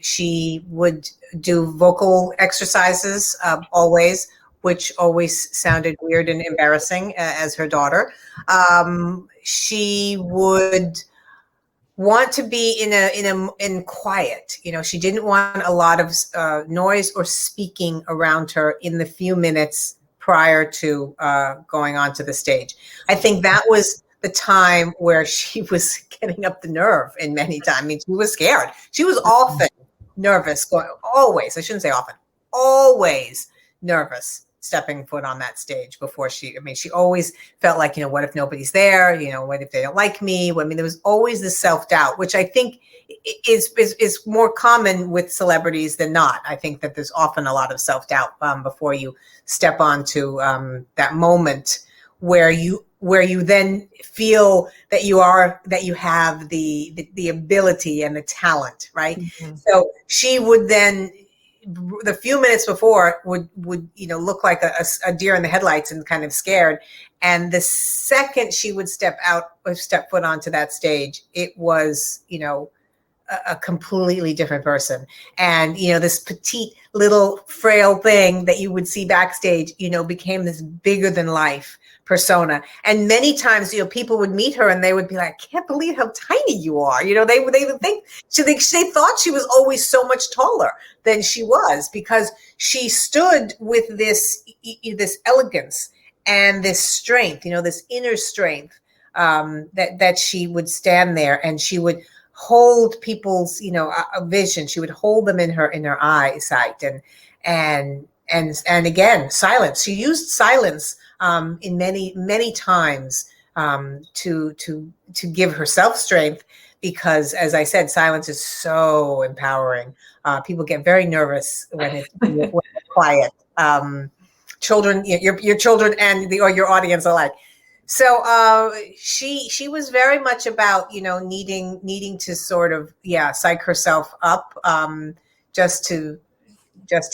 She would do vocal exercises, always, which always sounded weird and embarrassing as her daughter. She would want to be in quiet. She didn't want a lot of noise or speaking around her in the few minutes prior to going onto the stage. I think that was the time where she was getting up the nerve in many times. I mean, she was scared. She was often nervous, always, I shouldn't say often, always nervous stepping foot on that stage before she always felt like, what if nobody's there? What if they don't like me? There was always this self-doubt, which I think is more common with celebrities than not. I think that there's often a lot of self-doubt before you step onto that moment where you then feel that you have the ability and the talent, right? Mm-hmm. So she would then, the few minutes before would look like a deer in the headlights and kind of scared. And the second she would step foot onto that stage, it was, a completely different person. And, this petite little frail thing that you would see backstage, became this bigger than life persona. And many times, people would meet her and they would be like, I can't believe how tiny you are. They would think, they thought she was always so much taller than she was, because she stood with this elegance and this strength, this inner strength, that she would stand there and she would hold people's, a vision. She would hold them in her eyesight, and again, silence. She used silence in many times to give herself strength, because, as I said, silence is so empowering. People get very nervous when it's quiet. Children, your children and your audience alike. So she was very much about needing to sort of psych herself up just to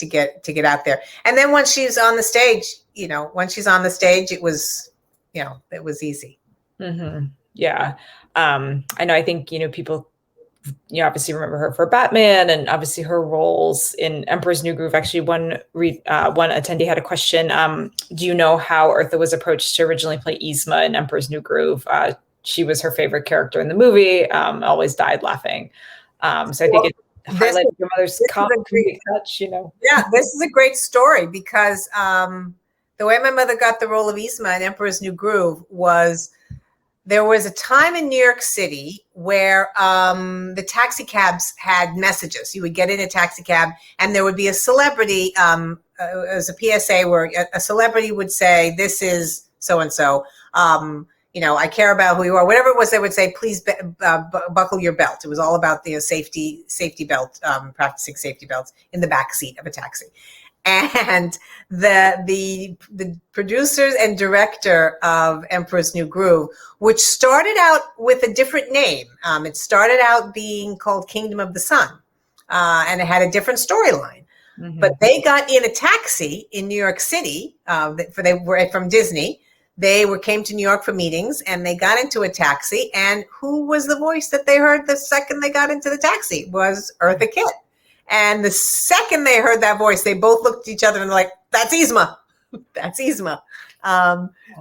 get out there. And then once she's on the stage, it was easy. Mm-hmm. Yeah. I know. I think people obviously remember her for Batman, and obviously her roles in Emperor's New Groove. Actually, one attendee had a question. Do you know how Eartha was approached to originally play Yzma in Emperor's New Groove? She was her favorite character in the movie. Always died laughing. So I think it highlighted your mother's comedy touch. Yeah, this is a great story, because the way my mother got the role of Yzma in Emperor's New Groove was, there was a time in New York City where the taxi cabs had messages. You would get in a taxi cab and there would be a celebrity, as a PSA, where a celebrity would say, this is so-and-so, I care about who you are. Whatever it was, they would say, please buckle your belt. It was all about the safety belt, practicing safety belts in the back seat of a taxi. And the producers and director of Emperor's New Groove, which started out with a different name. It started out being called Kingdom of the Sun, and it had a different storyline. Mm-hmm. But they got in a taxi in New York City. They were from Disney. They came to New York for meetings, and they got into a taxi. And who was the voice that they heard the second they got into the taxi? Was Eartha Kitt. And the second they heard that voice, they both looked at each other and were like, that's Yzma. That's Yzma.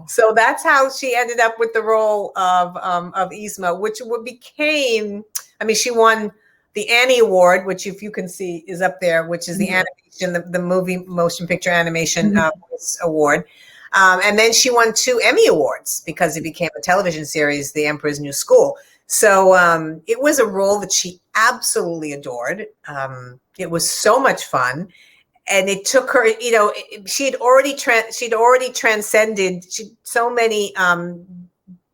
So that's how she ended up with the role of Yzma, which became, she won the Annie Award, which, if you can see, is up there, which is the animation, the movie motion picture animation award. And then she won 2 Emmy Awards because it became a television series, The Emperor's New School. So it was a role that she absolutely adored. It was so much fun, and it took her. She'd already transcended so many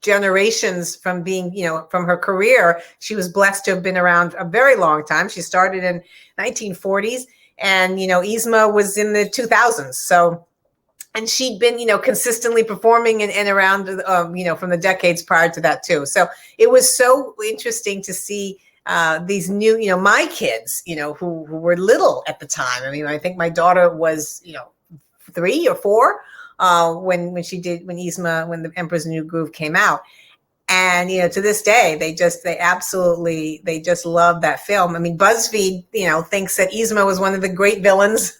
generations from being, from her career. She was blessed to have been around a very long time. She started in 1940s, and Yzma was in the 2000s. So. And she'd been, consistently performing and around, from the decades prior to that too. So it was so interesting to see these new, my kids, who were little at the time. I think my daughter was, 3 or 4 when the Emperor's New Groove came out. And, to this day, they just love that film. BuzzFeed, thinks that Yzma was one of the great villains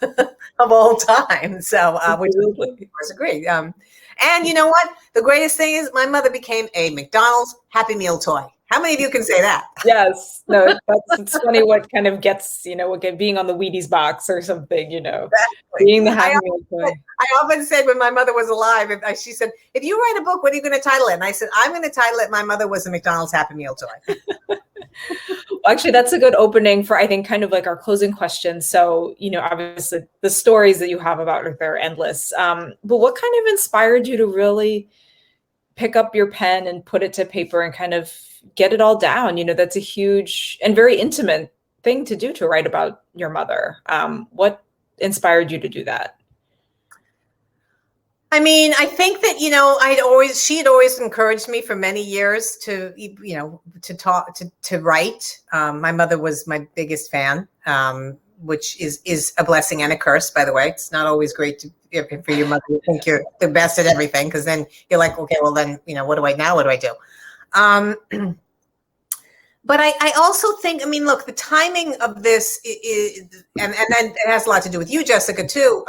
of all time. So, which of course agree. And you know what? The greatest thing is my mother became a McDonald's Happy Meal toy. How many of you can say that? Yes. No, it's funny what kind of gets, being on the Wheaties box or something, Exactly. being the Happy Meal toy. I often said when my mother was alive, she said, if you write a book, what are you going to title it? And I said, I'm going to title it My Mother Was a McDonald's Happy Meal Toy. Well, actually, that's a good opening for, I think, kind of like our closing question. So, obviously the stories that you have about Eartha are endless. But what kind of inspired you to really pick up your pen and put it to paper and kind of get it all down? That's a huge and very intimate thing to do, to write about your mother. What inspired you to do that? I mean, I think that, she had always encouraged me for many years to, to talk, to write. My mother was my biggest fan, which is a blessing and a curse, by the way. It's not always great for your mother to think you're the best at everything, because then you're like, okay, well then, what do I do? But I also think, I mean, look, the timing of this is, and then it has a lot to do with you, Jessica, too.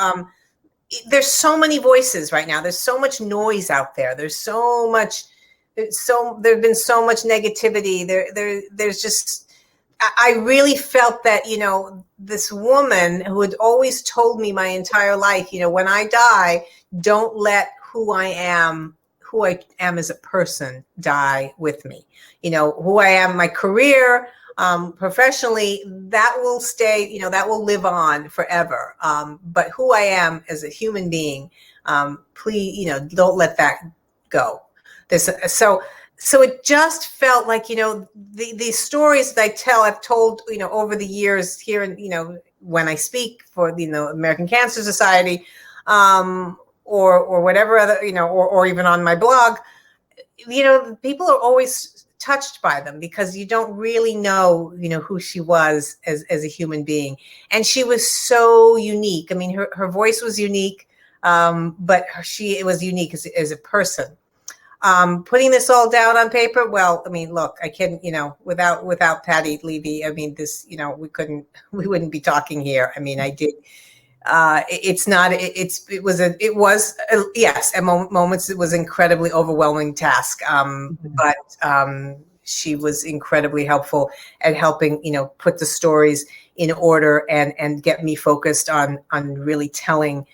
There's so many voices right now. There's so much noise out there. There's there've been so much negativity. There's just, I really felt that, this woman who had always told me my entire life, when I die, don't let who I am as a person die with me. Who I am, my career, professionally, that will stay, that will live on forever. But who I am as a human being, please, don't let that go. So it just felt like, these stories that I've told, over the years here, and, when I speak for, American Cancer Society, or whatever other, or even on my blog, people are always touched by them, because you don't really know, who she was as a human being. And she was so unique. I mean, her voice was unique, but it was unique as a person. Putting this all down on paper, well, I mean, look, I can, without Patty Levy, I mean, this, we wouldn't be talking here. I mean, I did. Yes, at moments it was an incredibly overwhelming task. But she was incredibly helpful at helping, put the stories in order and get me focused on really telling,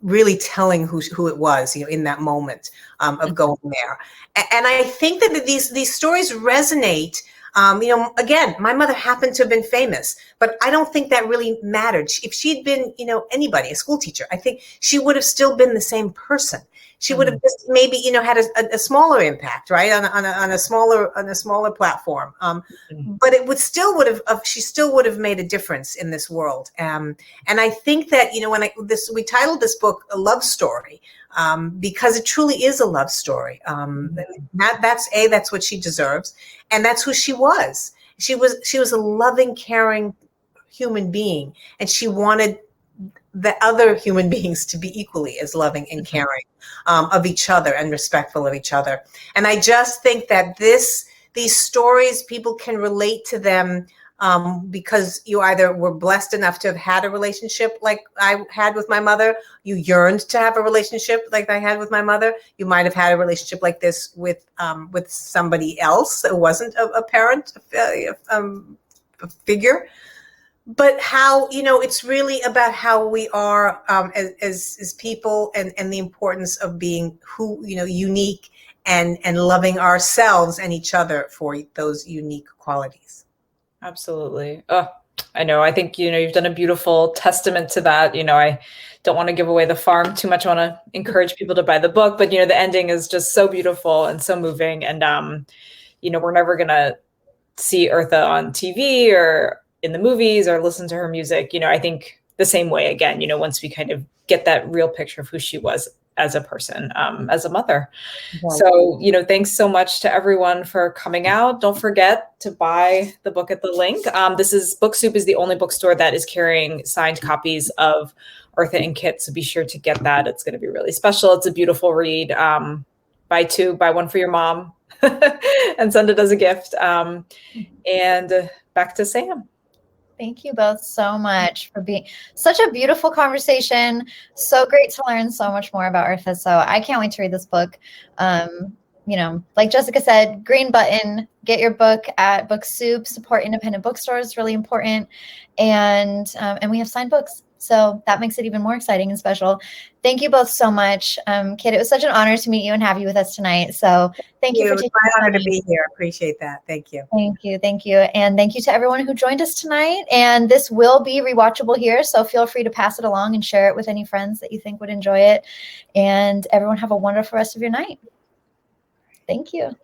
really telling who it was, in that moment, of going there. And I think that these stories resonate. Again, my mother happened to have been famous, but I don't think that really mattered. If she'd been, anybody, a school teacher, I think she would have still been the same person. She would have just maybe, had a smaller impact, right, on a smaller platform. But it she still would have made a difference in this world. And I think that, when we titled this book "A Love Story," because it truly is a love story. That's what she deserves, and that's who she was. She was a loving, caring human being, and she wanted the other human beings to be equally as loving and caring of each other and respectful of each other. And I just think that these stories, people can relate to them because you either were blessed enough to have had a relationship like I had with my mother, you yearned to have a relationship like I had with my mother, you might have had a relationship like this with somebody else that wasn't a parent, a figure. But how, it's really about how we are as people, and the importance of being unique and loving ourselves and each other for those unique qualities. Absolutely. Oh, I know. I think, you've done a beautiful testament to that. I don't want to give away the farm too much. I want to encourage people to buy the book, but, the ending is just so beautiful and so moving. And, we're never going to see Eartha on TV or in the movies or listen to her music. I think the same way again, once we kind of get that real picture of who she was as a person, as a mother. Right. So, thanks so much to everyone for coming out. Don't forget to buy the book at the link. Book Soup is the only bookstore that is carrying signed copies of Eartha and Kitt. So be sure to get that. It's going to be really special. It's a beautiful read. Buy two, buy one for your mom and send it as a gift. And back to Sam. Thank you both so much for being such a beautiful conversation. So great to learn so much more about Eartha. So I can't wait to read this book. like Jessica said, green button, get your book at Book Soup, support independent bookstores, really important. And we have signed books. So that makes it even more exciting and special. Thank you both so much. Kitt, it was such an honor to meet you and have you with us tonight. So thank you for taking my the honor time. to be here. I appreciate that. Thank you. Thank you. Thank you. And thank you to everyone who joined us tonight. And this will be rewatchable here. So feel free to pass it along and share it with any friends that you think would enjoy it. And everyone have a wonderful rest of your night. Thank you.